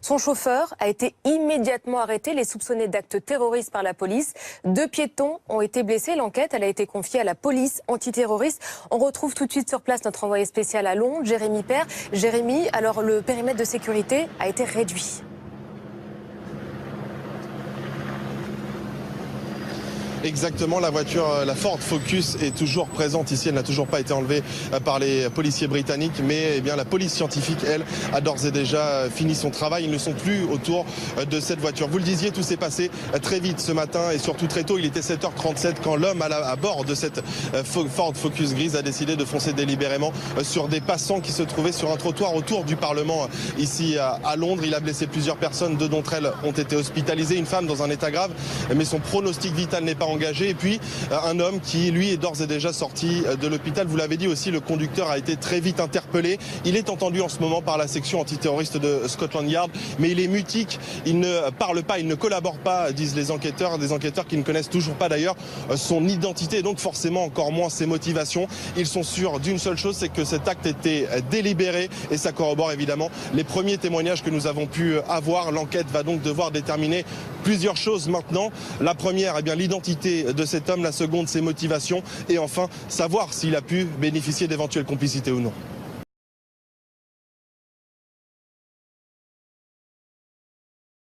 Son chauffeur a été immédiatement arrêté, les soupçonnés d'actes terroristes par la police. 2 piétons ont été blessés. L'enquête, elle a été confiée à la police antiterroriste. On retrouve tout de suite sur place notre envoyé spécial à Londres, Jérémy Père. Jérémy, alors le périmètre de sécurité a été réduit. Exactement, la voiture, la Ford Focus est toujours présente ici. Elle n'a toujours pas été enlevée par les policiers britanniques, mais eh bien, la police scientifique, elle, a d'ores et déjà fini son travail. Ils ne sont plus autour de cette voiture. Vous le disiez, tout s'est passé très vite ce matin et surtout très tôt. Il était 7h37 quand l'homme à bord de cette Ford Focus grise a décidé de foncer délibérément sur des passants qui se trouvaient sur un trottoir autour du Parlement ici à Londres. Il a blessé plusieurs personnes, 2 d'entre elles ont été hospitalisées. Une femme dans un état grave, mais son pronostic vital n'est pas engagé. Et puis un homme qui lui est d'ores et déjà sorti de l'hôpital. Vous l'avez dit aussi, le conducteur a été très vite interpellé. Il est entendu en ce moment par la section antiterroriste de Scotland Yard, mais il est mutique, il ne parle pas, il ne collabore pas, disent les enquêteurs, des enquêteurs qui ne connaissent toujours pas d'ailleurs son identité et donc forcément encore moins ses motivations. Ils sont sûrs d'une seule chose, c'est que cet acte était délibéré et ça corrobore évidemment les premiers témoignages que nous avons pu avoir. L'enquête va donc devoir déterminer plusieurs choses maintenant. La première, eh bien, l'identité de cet homme, la seconde, ses motivations et enfin savoir s'il a pu bénéficier d'éventuelles complicités ou non.